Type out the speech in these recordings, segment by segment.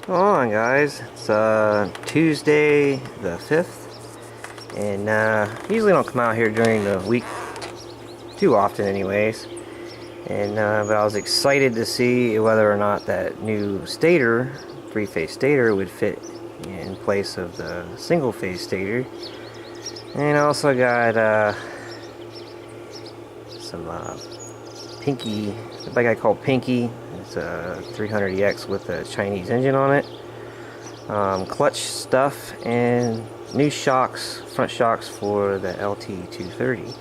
Come on, guys. It's Tuesday the 5th, and usually don't come out here during the week too often anyways. And but I was excited to see whether or not that new stator, three-phase stator, would fit in place of the single-phase stator. And I also got some Pinky, the bike I call Pinky. It's a 300EX with a Chinese engine on it. Clutch stuff and new shocks, front shocks for the lt230.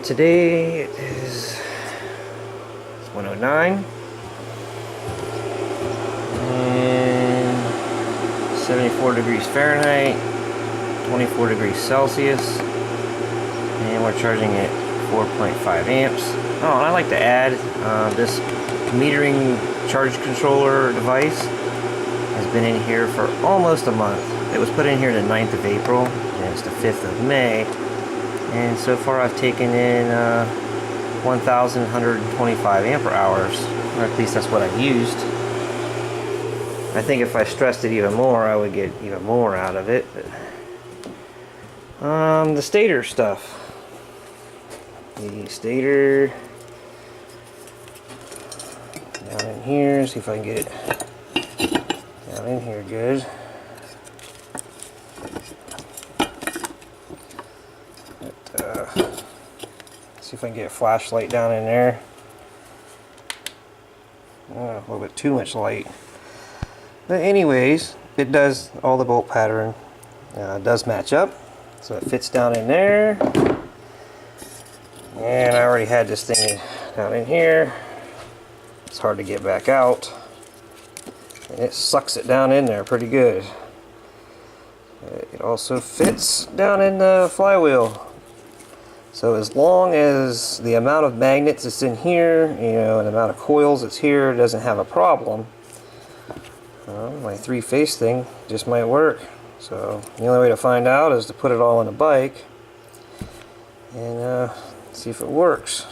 Today is 109 and 74 degrees Fahrenheit, 24 degrees Celsius, and we're charging it 4.5 amps. Oh, and I'd like to add this metering charge controller device has been in here for almost a month. It was put in here the 9th of April, and it's the 5th of May. And so far I've taken in 1,125 ampere hours, or at least that's what I've used. I think if I stressed it even more, I would get even more out of it. But, the stator stuff. The stator down in here, see if I can get it down in here good. See if I can get a flashlight down in there. A little bit too much light. But anyways, it does all the bolt pattern. It does match up, so it fits down in there. And I already had this thing down in here. It's hard to get back out. And it sucks it down in there pretty good. It also fits down in the flywheel. So as long as the amount of magnets that's in here, you know, and the amount of coils that's here doesn't have a problem, my three-phase thing just might work. So the only way to find out is to put it all on a bike and see if it works.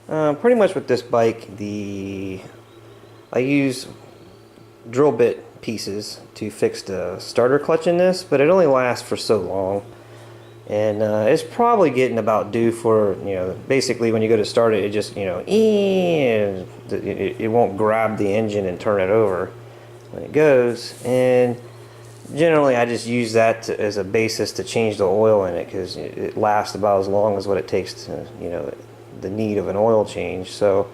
Pretty much with this bike, I use drill bit pieces to fix the starter clutch in this, but it only lasts for so long. And it's probably getting about due for, you know, basically when you go to start it, it just, you know, it won't grab the engine and turn it over when it goes. And generally I just use that as a basis to change the oil in it, because it lasts about as long as what it takes to, you know, the need of an oil change. So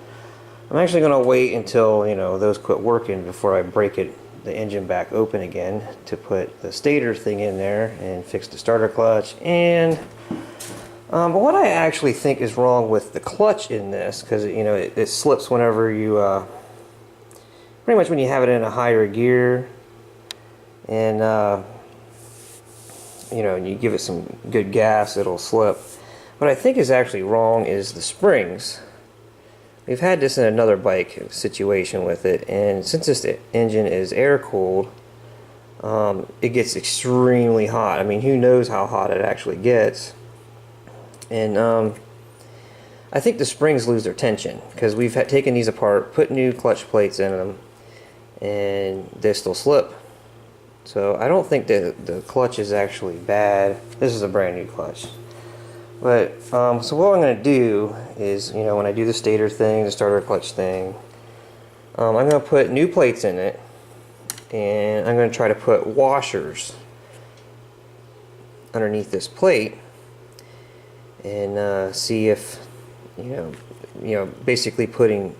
I'm actually going to wait until, you know, those quit working before I break the engine back open again to put the stator thing in there and fix the starter clutch. And but what I actually think is wrong with the clutch in this, because, you know, it slips whenever you pretty much when you have it in a higher gear, and you know, and you give it some good gas, it'll slip. What I think is actually wrong is the springs. We've had this in another bike situation with it, and since this engine is air cooled, it gets extremely hot. I mean, who knows how hot it actually gets. And I think the springs lose their tension, because we've taken these apart, put new clutch plates in them, and they still slip. So I don't think that the clutch is actually bad. This is a brand new clutch. But, so what I'm going to do is, you know, when I do the stator thing, the starter clutch thing, I'm going to put new plates in it, and I'm going to try to put washers underneath this plate, and see if, you know, basically putting,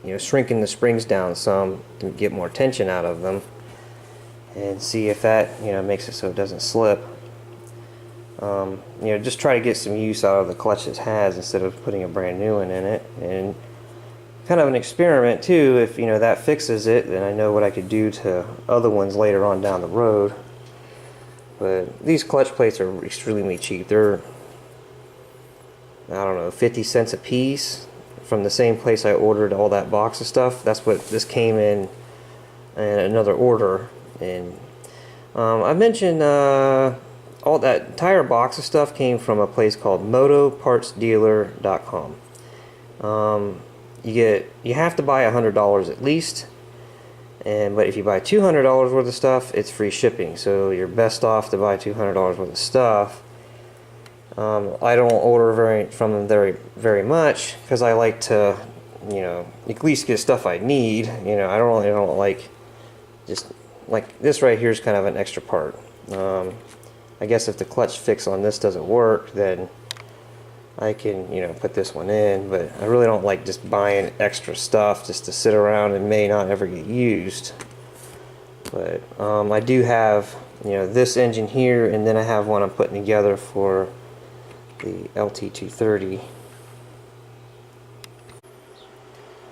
you know, shrinking the springs down some to get more tension out of them, and see if that, you know, makes it so it doesn't slip. You know, just try to get some use out of the clutch it has instead of putting a brand new one in it. And kind of an experiment too. If, you know, that fixes it, then I know what I could do to other ones later on down the road. But these clutch plates are extremely cheap. They're, I don't know, 50 cents a piece from the same place I ordered all that box of stuff. That's what this came in another order. And I mentioned all that entire box of stuff came from a place called motopartsdealer.com. you have to buy $100 at least, but if you buy $200 worth of stuff, it's free shipping. So you're best off to buy $200 worth of stuff. I don't order from them very much because I like to, you know, at least get stuff I need. You know, I don't like just like this right here is kind of an extra part. I guess if the clutch fix on this doesn't work, then I can, you know, put this one in, but I really don't like just buying extra stuff just to sit around and may not ever get used. But I do have, you know, this engine here, and then I have one I'm putting together for the lt230.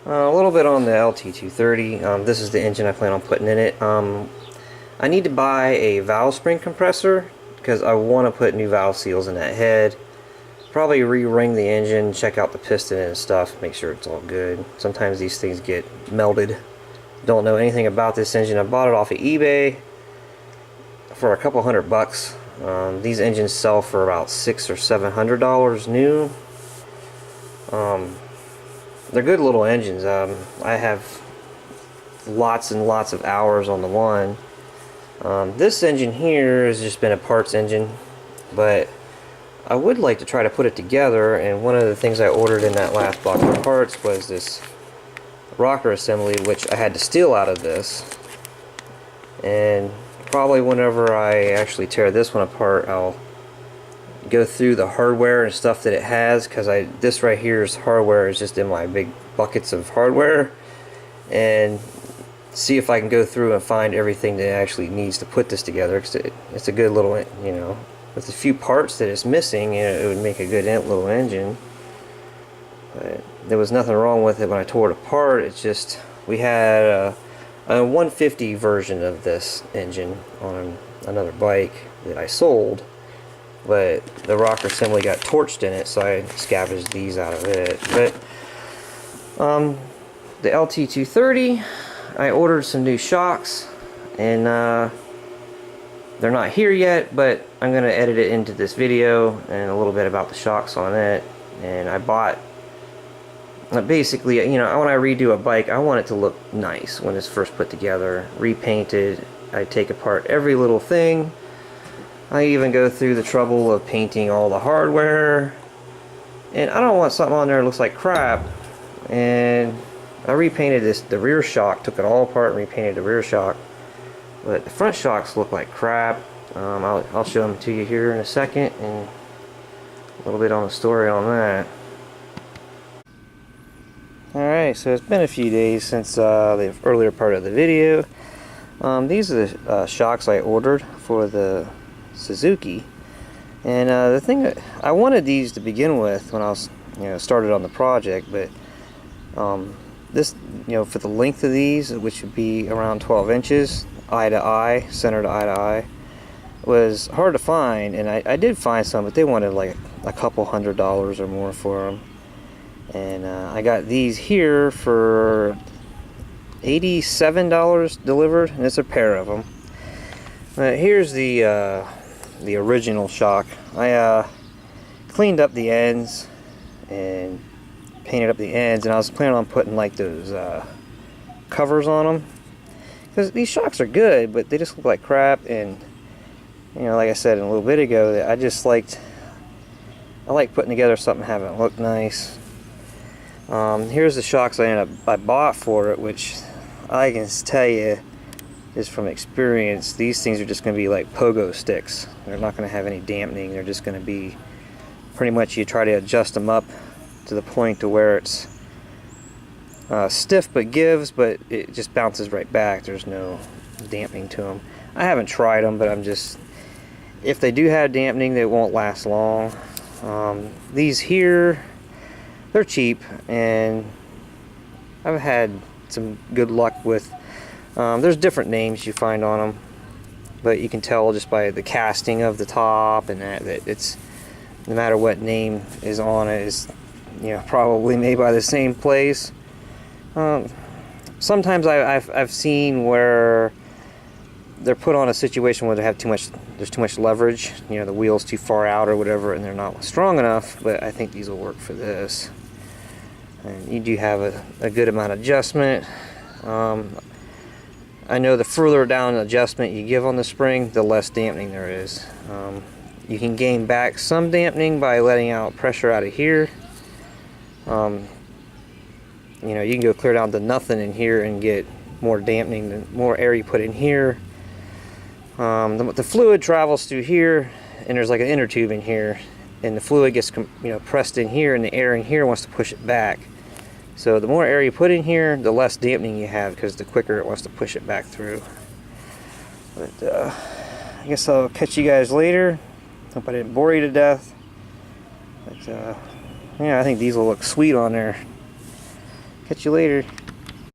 A little bit on the lt230. This is the engine I plan on putting in it. I need to buy a valve spring compressor because I want to put new valve seals in that head. Probably re-ring the engine, check out the piston and stuff, make sure it's all good. Sometimes these things get melted. Don't know anything about this engine. I bought it off of eBay for a couple $100. These engines sell for about $600 or $700 new. They're good little engines. I have lots and lots of hours on the one. This engine here has just been a parts engine, but I would like to try to put it together, and one of the things I ordered in that last box of parts was this rocker assembly, which I had to steal out of this. And probably whenever I actually tear this one apart, I'll go through the hardware and stuff that it has, because this right here's hardware is just in my big buckets of hardware, and see if I can go through and find everything that actually needs to put this together, because it's a good little, you know, with a few parts that it's missing, you know, it would make a good little engine. But there was nothing wrong with it when I tore it apart. It's just we had a 150 version of this engine on another bike that I sold, but the rocker assembly got torched in it, so I scavenged these out of it. But the lt230, I ordered some new shocks, and they're not here yet, but I'm going to edit it into this video and a little bit about the shocks on it. And I bought, basically, you know, when I redo a bike, I want it to look nice when it's first put together, repainted. I take apart every little thing. I even go through the trouble of painting all the hardware. And I don't want something on there that looks like crap. And I repainted the rear shock, took it all apart and repainted the rear shock. But the front shocks look like crap. I'll show them to you here in a second, and a little bit on the story on that. Alright, so it's been a few days since the earlier part of the video. These are the shocks I ordered for the Suzuki. And the thing that I wanted these to begin with when I was, you know, started on the project, but this, you know, for the length of these, which would be around 12 inches, eye to eye, center to eye, was hard to find. And I did find some, but they wanted like a couple $100 or more for them. And I got these here for $87 delivered, and it's a pair of them. Here's the original shock. I cleaned up the ends and painted up the ends, and I was planning on putting like those covers on them, because these shocks are good, but they just look like crap. And you know, like I said a little bit ago, that I like putting together something having it look nice. Here's the shocks I bought for it, which I can tell you is from experience, these things are just going to be like pogo sticks. They're not going to have any dampening. They're just going to be pretty much, you try to adjust them up to the point to where it's stiff but gives, but it just bounces right back. There's no dampening to them. I haven't tried them, but I'm just, if they do have dampening, they won't last long. These here, they're cheap, and I've had some good luck with, there's different names you find on them, but you can tell just by the casting of the top and that it's, no matter what name is on it, is, you know, probably made by the same place. Sometimes I've seen where they're put on a situation where they have there's too much leverage, you know, the wheel's too far out or whatever, and they're not strong enough, but I think these will work for this. And you do have a good amount of adjustment. I know the further down adjustment you give on the spring, the less dampening there is. You can gain back some dampening by letting out pressure out of here. You know, you can go clear down to nothing in here and get more dampening, the more air you put in here. The fluid travels through here, and there's like an inner tube in here, and the fluid gets pressed in here, and the air in here wants to push it back. So the more air you put in here, the less dampening you have, because the quicker it wants to push it back through. But I guess I'll catch you guys later. Hope I didn't bore you to death. But yeah, I think these will look sweet on there. Catch you later.